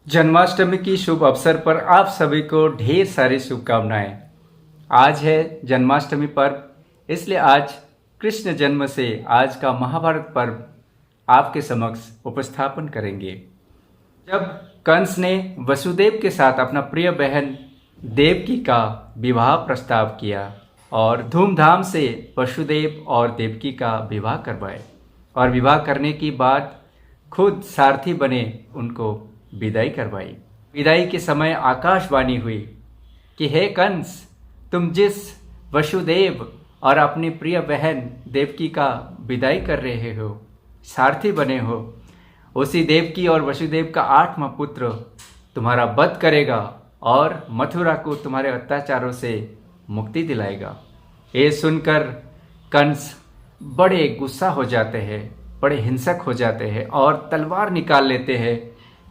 जन्माष्टमी की शुभ अवसर पर आप सभी को ढेर सारी शुभकामनाएं। आज है जन्माष्टमी पर्व, इसलिए आज कृष्ण जन्म से आज का महाभारत पर्व आपके समक्ष उपस्थापन करेंगे। जब कंस ने वसुदेव के साथ अपना प्रिय बहन देवकी का विवाह प्रस्ताव किया और धूमधाम से वसुदेव और देवकी का विवाह करवाए और विवाह करने के बाद खुद सारथी बने उनको विदाई करवाई। विदाई के समय आकाशवाणी हुई कि हे कंस, तुम जिस वसुदेव और अपनी प्रिय बहन देवकी का विदाई कर रहे हो, सारथी बने हो, उसी देवकी और वसुदेव का 8वां पुत्र तुम्हारा वध करेगा और मथुरा को तुम्हारे अत्याचारों से मुक्ति दिलाएगा। ये सुनकर कंस बड़े गुस्सा हो जाते हैं, बड़े हिंसक हो जाते हैं और तलवार निकाल लेते हैं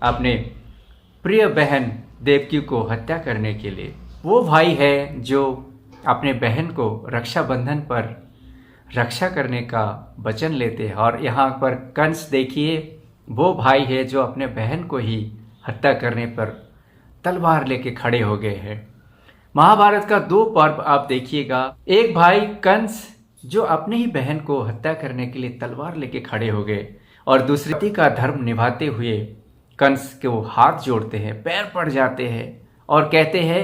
अपने प्रिय बहन देवकी को हत्या करने के लिए। वो भाई है जो अपने बहन को रक्षाबंधन पर रक्षा करने का वचन लेते हैं और यहाँ पर कंस देखिए वो भाई है जो अपने बहन को ही हत्या करने पर तलवार लेके खड़े हो गए हैं। महाभारत का 2 पर्व आप देखिएगा, एक भाई कंस जो अपने ही बहन को हत्या करने के लिए तलवार लेके खड़े हो गए और दूसरे का धर्म निभाते हुए कंस को हाथ जोड़ते हैं, पैर पड़ जाते हैं और कहते हैं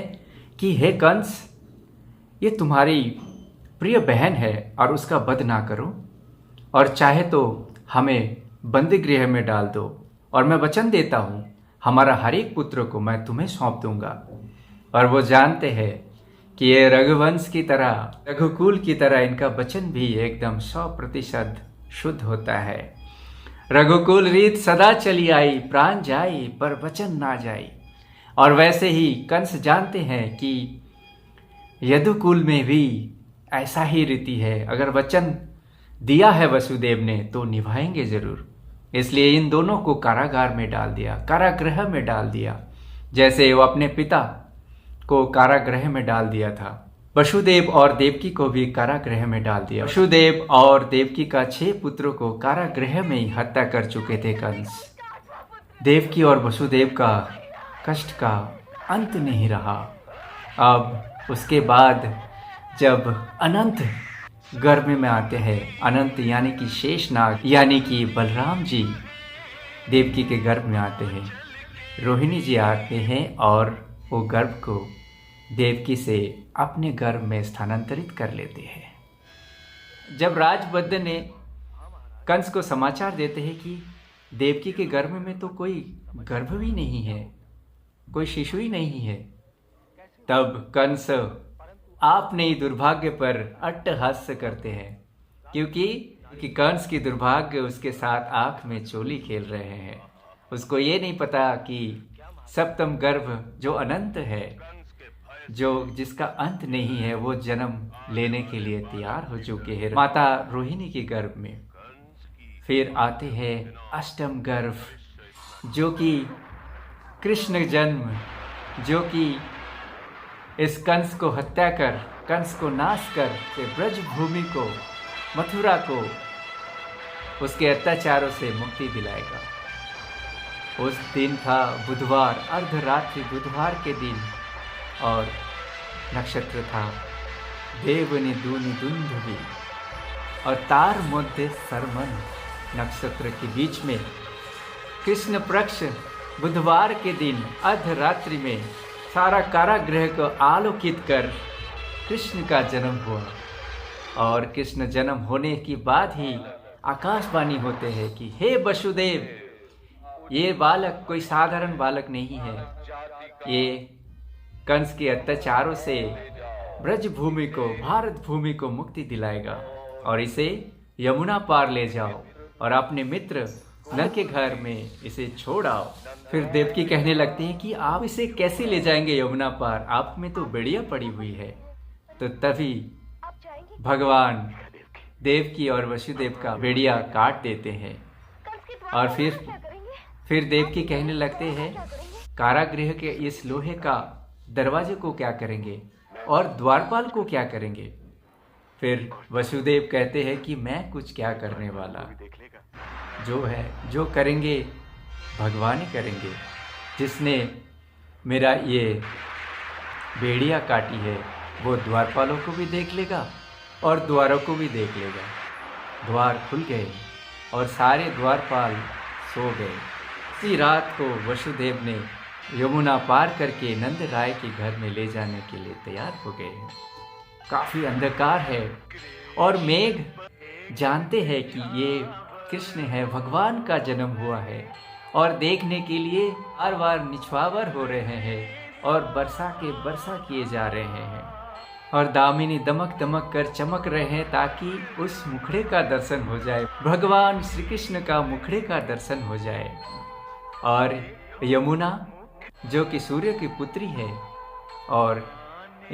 कि हे कंस, ये तुम्हारी प्रिय बहन है और उसका वध ना करो और चाहे तो हमें बंदी गृह में डाल दो और मैं वचन देता हूँ हमारा हर एक पुत्र को मैं तुम्हें सौंप दूंगा। और वो जानते हैं कि ये रघुवंश की तरह, रघुकुल की तरह इनका वचन भी एकदम 100% शुद्ध होता है। रघुकुल रीत सदा चली आई, प्राण जाई पर वचन ना जाई। और वैसे ही कंस जानते हैं कि यदुकुल में भी ऐसा ही रीति है, अगर वचन दिया है वसुदेव ने तो निभाएंगे जरूर। इसलिए इन दोनों को कारागार में डाल दिया, कारागृह में डाल दिया, जैसे वो अपने पिता को कारागृह में डाल दिया था। वसुदेव और देवकी को भी कारागृह में डाल दिया। वसुदेव और देवकी का 6 पुत्रों को कारागृह में ही हत्या कर चुके थे कंस। देवकी और वसुदेव का कष्ट का अंत नहीं रहा। अब उसके बाद जब अनंत गर्भ में आते हैं, अनंत यानी कि शेषनाग यानी कि बलराम जी देवकी के गर्भ में आते हैं, रोहिणी जी आते हैं और वो गर्भ को देवकी से अपने गर्भ में स्थानांतरित कर लेते हैं। जब राजबद्ध ने कंस को समाचार देते हैं कि देवकी के गर्भ में तो कोई गर्भ भी नहीं है, कोई शिशु ही नहीं है, तब कंस आपने ही दुर्भाग्य पर अट्टहास्य करते हैं, क्योंकि कंस की दुर्भाग्य उसके साथ आंख में चोली खेल रहे हैं। उसको ये नहीं पता कि सप्तम गर्भ जो अनंत है, जो जिसका अंत नहीं है, वो जन्म लेने के लिए तैयार हो चुके हैं माता रोहिणी के गर्भ में। फिर आते हैं अष्टम गर्भ, जो कि कृष्ण जन्म, जो कि इस कंस को हत्या कर, कंस को नाश कर के ब्रज भूमि को, मथुरा को उसके अत्याचारों से मुक्ति दिलाएगा। उस दिन था बुधवार, अर्धरात्रि बुधवार के दिन, और नक्षत्र था देवनी दूनी दुंदुभी और तार मध्य सरमन। नक्षत्र के बीच में कृष्ण पक्ष बुधवार के दिन अर्धरात्रि में सारा कारागृह को आलोकित कर कृष्ण का जन्म हुआ। और कृष्ण जन्म होने के बाद ही आकाशवाणी होते हैं कि हे वसुदेव, ये बालक कोई साधारण बालक नहीं है, ये कंस के अत्याचारों से ब्रज भूमि को, भारत भूमि को मुक्ति दिलाएगा और इसे यमुना पार ले जाओ और अपने मित्र नल के घर में इसे छोड़ आओ। फिर देवकी कहने लगती है कि आप इसे कैसे ले जाएंगे यमुना पार, आप में तो बेड़िया पड़ी हुई है। तो तभी भगवान देवकी और वसुदेव का बेड़िया काट देते हैं और फिर देवकी कहने लगते हैं कारागृह के इस लोहे का दरवाजे को क्या करेंगे और द्वारपाल को क्या करेंगे। फिर वसुदेव कहते हैं कि मैं कुछ क्या करने वाला, जो है जो करेंगे भगवान ही करेंगे। जिसने मेरा ये भेड़िया काटी है वो द्वारपालों को भी देख लेगा और द्वारों को भी देख लेगा। द्वार खुल गए और सारे द्वारपाल सो गए। इसी रात को वसुदेव ने यमुना पार करके नंद राय के घर में ले जाने के लिए तैयार हो गए हैं। काफ़ी अंधकार है और मेघ जानते हैं कि ये कृष्ण है, भगवान का जन्म हुआ है और देखने के लिए बार बार निछावर हो रहे हैं और वर्षा किए जा रहे हैं और दामिनी दमक दमक कर चमक रहे हैं ताकि उस मुखड़े का दर्शन हो जाए, भगवान श्री कृष्ण का मुखड़े का दर्शन हो जाए। और यमुना जो कि सूर्य की पुत्री है और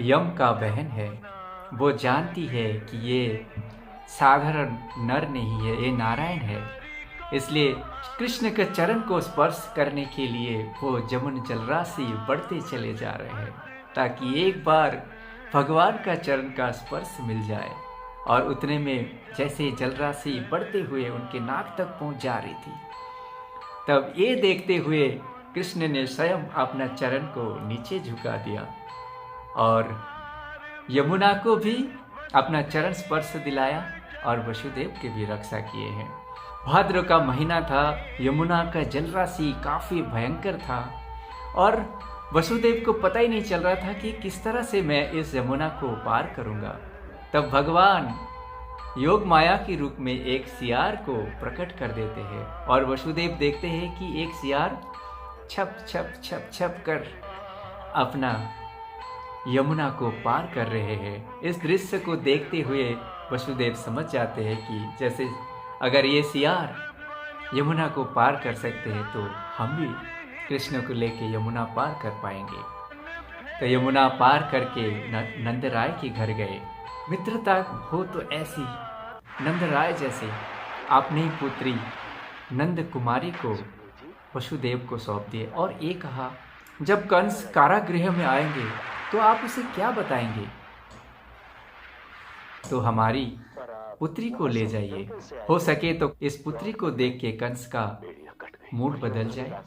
यम का बहन है, वो जानती है कि ये साधारण नर नहीं है, ये नारायण है। इसलिए कृष्ण के चरण को स्पर्श करने के लिए वो जमुन जलराशि बढ़ते चले जा रहे हैं ताकि एक बार भगवान का चरण का स्पर्श मिल जाए। और उतने में जैसे जलराशि बढ़ते हुए उनके नाक तक पहुंच जा रही थी, तब ये देखते हुए कृष्ण ने स्वयं अपना चरण को नीचे झुका दिया और यमुना को भी अपना चरण स्पर्श दिलाया और वसुदेव के भी रक्षा किए हैं। भाद्र का महीना था, यमुना का जलराशि काफ़ी भयंकर था और वसुदेव को पता ही नहीं चल रहा था कि किस तरह से मैं इस यमुना को पार करूंगा। तब भगवान योग माया के रूप में एक सियार को प्रकट कर देते हैं और वसुदेव देखते हैं कि एक सियार छप छप छप छप कर अपना यमुना को पार कर रहे हैं। इस दृश्य को देखते हुए वसुदेव समझ जाते हैं कि जैसे अगर ये सियार यमुना को पार कर सकते हैं तो हम भी कृष्ण को लेके यमुना पार कर पाएंगे। तो यमुना पार करके नंद राय के घर गए। मित्रता हो तो ऐसी, नंद राय जैसे अपनी पुत्री नंद कुमारी को वसुदेव को सौंप दिए और ये कहा, जब कंस कारागृह में आएंगे तो आप उसे क्या बताएंगे? तो हमारी पुत्री को ले जाइए, हो सके तो इस पुत्री को देख के कंस का मूड बदल जाए।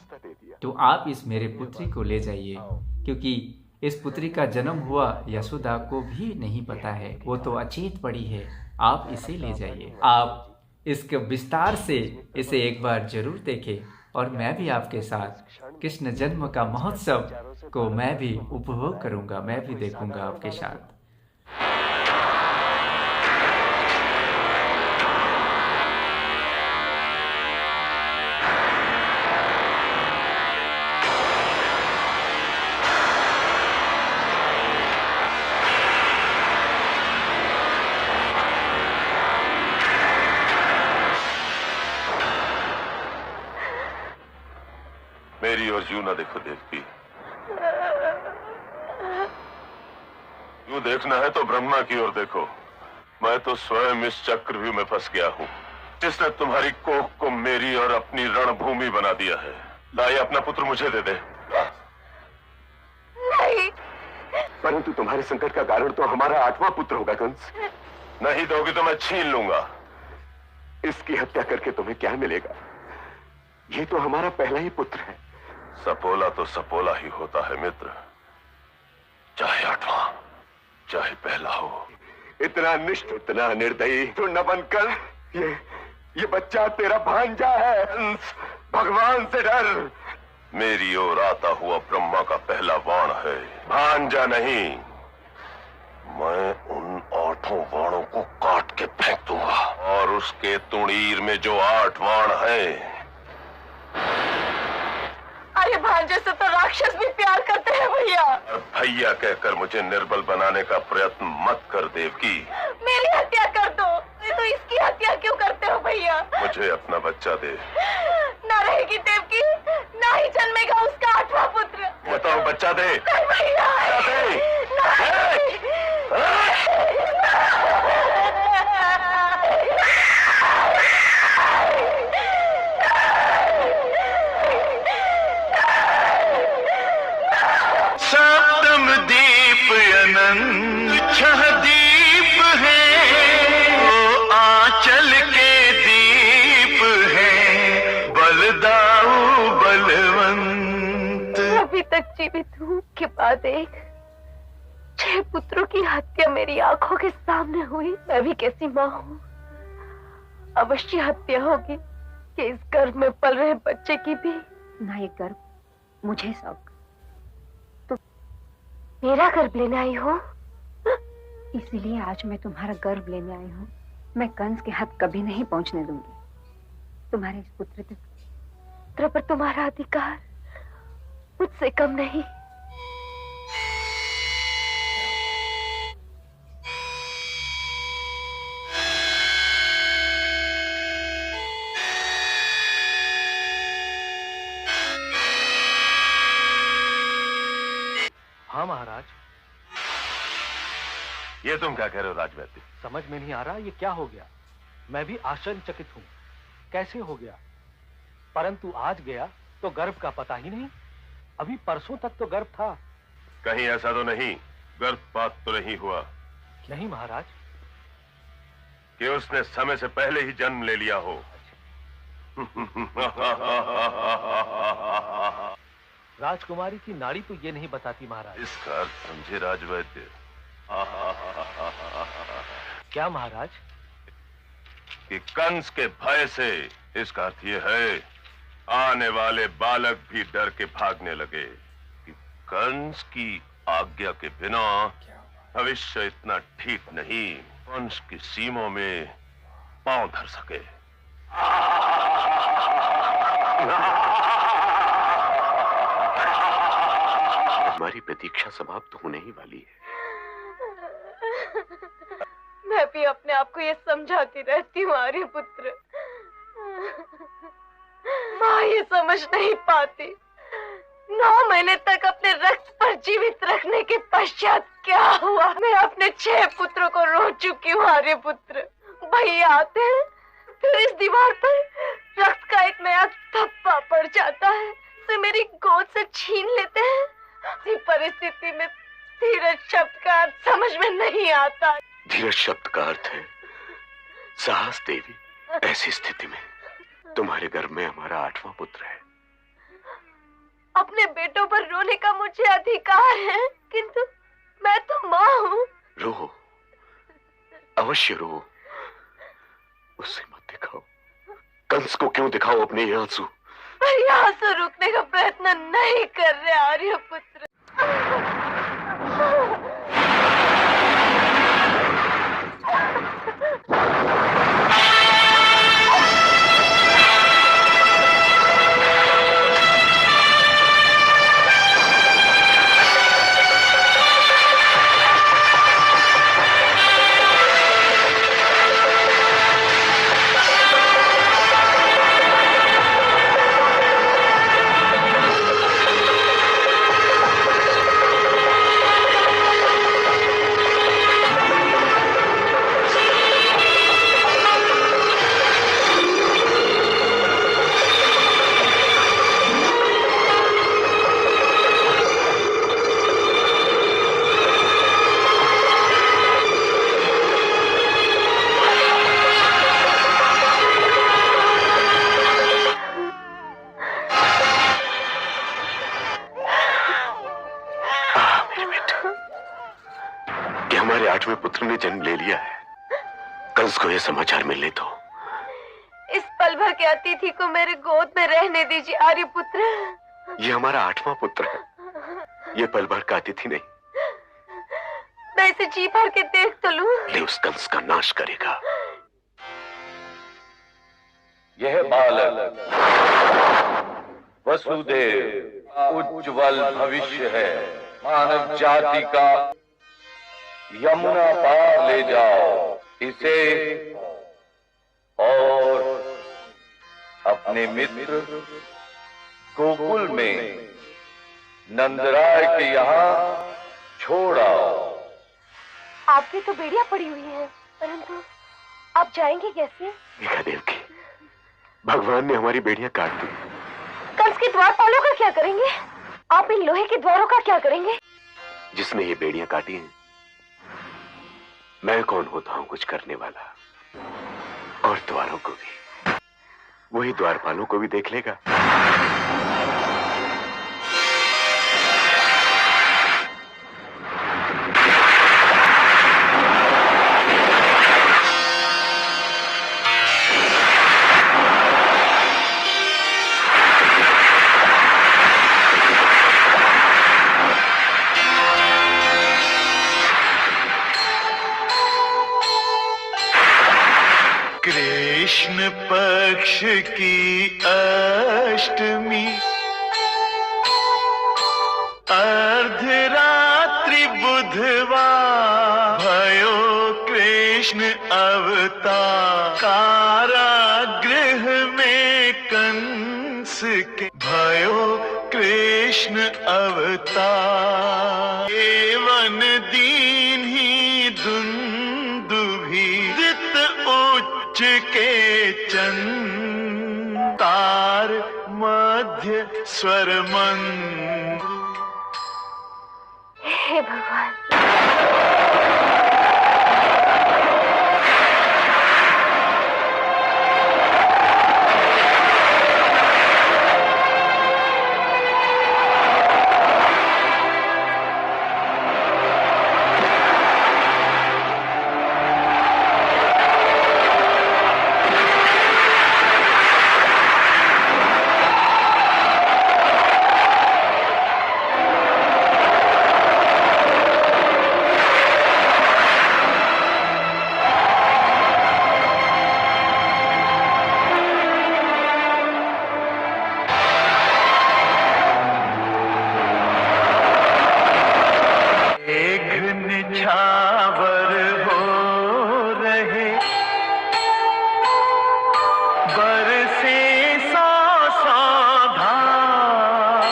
तो आप इस मेरे पुत्री को ले जाइए, क्योंकि इस पुत्री का जन्म हुआ यशोदा को भी नहीं पता है, वो तो अचेत पड़ी है। आप इसे ले जाइए, आप इसके विस्तार से इसे एक बार जरूर देखें और मैं भी आपके साथ कृष्ण जन्म का महोत्सव को मैं भी उपभोग करूंगा, मैं भी देखूंगा आपके साथ। मेरी और यूं ना देखो देवकी, यूं देखना है तो ब्रह्मा की ओर देखो। मैं तो स्वयं इस चक्रव्यूह में फंस गया हूँ, जिसने तुम्हारी कोख को मेरी और अपनी रणभूमि बना दिया है। लाए अपना पुत्र मुझे दे दे। नहीं। परंतु तुम्हारे संकट का कारण तो हमारा 8वां पुत्र होगा कंस। नहीं दोगी तो मैं छीन लूंगा। इसकी हत्या करके तुम्हें क्या मिलेगा? ये तो हमारा पहला ही पुत्र है। सपोला तो सपोला ही होता है मित्र, चाहे 8वां चाहे पहला हो। इतना निष्ठ, इतना निर्दयी तो न बनकर ये बच्चा तेरा भांजा है। भगवान से डर। मेरी ओर आता हुआ ब्रह्मा का पहला बाण है, भांजा नहीं। मैं उन 8 बाणों को काट के फेंक दूंगा और उसके तुणीर में जो 8 बाण है। अरे भांजे से तो राक्षस भी प्यार करते हैं भैया। भैया कहकर मुझे निर्बल बनाने का प्रयत्न मत कर देवकी। मेरी हत्या कर दो, नहीं तो इसकी हत्या क्यों करते हो भैया? मुझे अपना बच्चा दे। ना रहेगी देवकी, ना ही जन्मेगा उसका 8वां पुत्र। बताओ बच्चा दे। नहीं भैया, सप्तम दीप अनंत छह दीप है, वो आंचल के दीप है, बलदाऊ बलवंत। अभी तक जीवित हूँ के बाद एक 6 पुत्रों की हत्या मेरी आंखों के सामने हुई। मैं भी कैसी माँ हूँ, अवश्य हत्या होगी कि इस गर्भ में पल रहे बच्चे की भी। ना ये गर्भ मुझे सौंप। मेरा गर्भ लेने आई हो? इसीलिए आज मैं तुम्हारा गर्भ लेने आई हूँ। मैं कंस के हाथ कभी नहीं पहुंचने दूंगी तुम्हारे इस पुत्र तक। पुत्र पर तुम्हारा अधिकार मुझसे कम नहीं। हाँ महाराज। ये तुम क्या कह रहे हो राजवैद्य? समझ में नहीं आ रहा ये क्या हो गया। मैं भी आश्चर्यचकित हूँ, कैसे हो गया। परंतु आज गया तो गर्भ का पता ही नहीं। अभी परसों तक तो गर्भ था। कहीं ऐसा तो नहीं, गर्भपात तो नहीं हुआ? नहीं महाराज। कि उसने समय से पहले ही जन्म ले लिया हो? राजकुमारी की नाड़ी तो ये नहीं बताती महाराज। इसका अर्थ समझे राजवैद्य? क्या महाराज? कि कंस के भय से। इसका अर्थ ये है आने वाले बालक भी डर के भागने लगे कि कंस की आज्ञा के बिना भविष्य इतना ठीक नहीं कंस की सीमों में पांव धर सके। हमारी प्रतीक्षा समाप्त होने ही वाली है। मैं भी अपने आप को ये समझाती रहती हूँ आर्यपुत्र, माँ ये समझ नहीं पाती 9 महीने तक अपने रक्त पर जीवित रखने के पश्चात क्या हुआ। मैं अपने 6 पुत्रों को रो चुकी हूँ आर्यपुत्र। भैया आते हैं, फिर इस दीवार पर रक्त का एक नया धब्बा पड़ जाता है, उसे मेरी गोद से छीन लेते हैं। इसी परिस्थिति में धीरज शब्द का अर्थ समझ में नहीं आता। धीरज शब्द का अर्थ है साहस देवी। ऐसी स्थिति में तुम्हारे गर्भ में हमारा 8वां पुत्र है। अपने बेटों पर रोने का मुझे अधिकार है, किंतु मैं तो माँ हूँ। रो, अवश्य रो। उसे मत दिखाओ। कंस को क्यों दिखाओ अपने ये आंसू? ये आंसू रुकने का प्रयत्न नहीं कर रहे आर्यपुत्र। हमारे 8वें पुत्र ने जन्म ले लिया है। कंस को यह समाचार मिलने दो। इस पल भर के अतिथि को मेरे गोद में रहने दीजिए आर्यपुत्र। ये हमारा 8वां पुत्र है, ये पल भर का अतिथि नहीं। मैं इसे जी भर के देख तो लूं। ये उस कंस का नाश करेगा। यह बालक वसुदेव उज्जवल भविष्य है। मानव जाति का यमुना पार ले जाओ इसे और अपने मित्र गोकुल में नंदराय के यहाँ छोड़ आओ। आपकी तो बेड़ियां पड़ी हुई है, परंतु आप जाएंगे कैसे? मेघा देव की भगवान ने हमारी बेड़ियां काट दी। कंस के द्वारपालों का क्या करेंगे? आप इन लोहे के द्वारों का क्या करेंगे? जिसने ये बेड़ियां काटी हैं, मैं कौन होता हूं कुछ करने वाला? और द्वारों को भी, वही द्वारपालों को भी देख लेगा। वर्ष की अष्टमी, अर्धरात्रि बुधवार, भयो कृष्ण अवतार, कारागृह में कंस के भयो कृष्ण अवतार, एवन दीन ही दुंदुभी, दित उच्च के चंद, तार मध्य स्वर मंद। हे भगवान, छावर हो रहे, बरसे सौ सौ धार,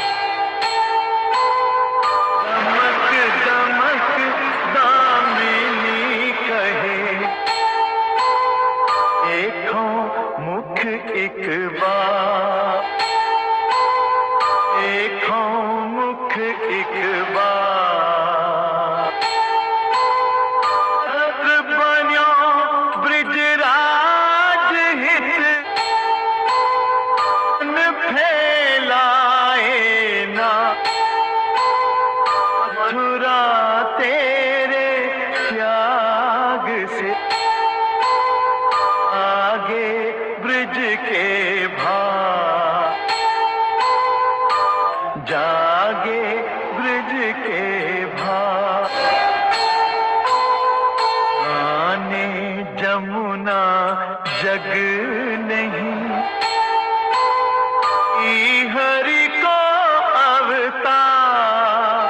दमक दमक दामिनी कहे, देखो मुख एक बार, देखो मुख एक बार, मथुरा तेरे त्याग से आगे ब्रिज के भाग, जागे ब्रिज के भाग, आने जमुना जग नहीं, हरि को अवतार,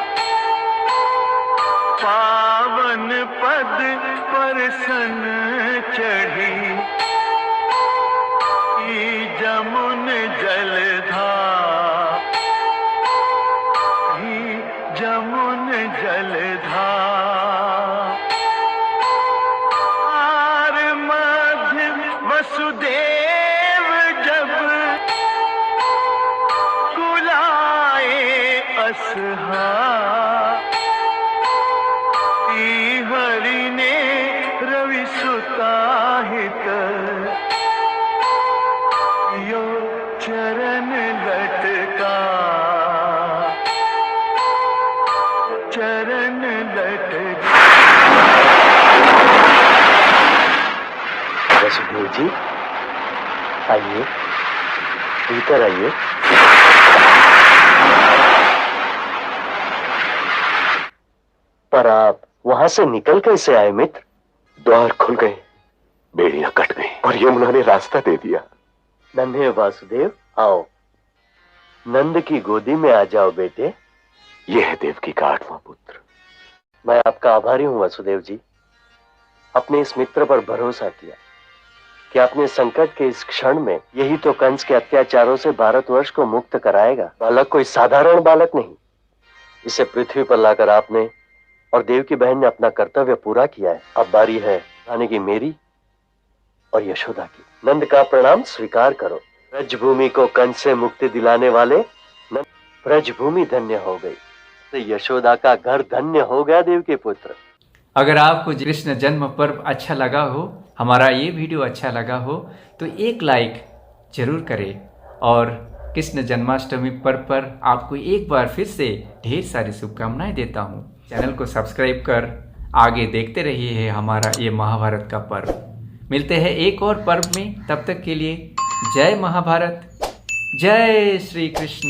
पावन पद पर सन चढ़ी, जमुन जलधार, जमुन जलधार, आर मध्य वसुदेव जब कुलाए असहार, हरि ने रवि सुताहित, यो चरण लटका, चरण लटका। वसुदेव जी आइए, भीतर आइए। पर आप वहां से निकल कैसे आए मित्र? द्वार खुल गए, बेड़ियां कट गई और यमुना ने रास्ता दे दिया। नन्हे वासुदेव आओ, नंद की गोदी में आ जाओ बेटे। यह है देवकी का 8वां पुत्र। मैं आपका आभारी हूं वसुदेव जी, अपने इस मित्र पर भरोसा किया कि आपने संकट के इस क्षण में यही तो कंस के अत्याचारों से भारतवर्ष को मुक्त कराएगा। बालक कोई साधारण बालक नहीं, इसे पृथ्वी पर लाकर आपने और देव की बहन ने अपना कर्तव्य पूरा किया है। अब बारी है रानी की मेरी और यशोदा की। नंद का प्रणाम स्वीकार करो। ब्रजभूमि को कंस से मुक्ति दिलाने वाले नंद, ब्रजभूमि धन्य हो गई, तो यशोदा का घर धन्य हो गया देव के पुत्र। अगर आपको कृष्ण जन्म पर्व अच्छा लगा हो, हमारा ये वीडियो अच्छा लगा हो, तो एक लाइक जरूर करें। और कृष्ण जन्माष्टमी पर्व पर आपको एक बार फिर से ढेर सारी शुभकामनाएं देता हूँ। चैनल को सब्सक्राइब कर आगे देखते रहिए हमारा ये महाभारत का पर्व। मिलते हैं एक और पर्व में, तब तक के लिए जय महाभारत, जय श्री कृष्ण।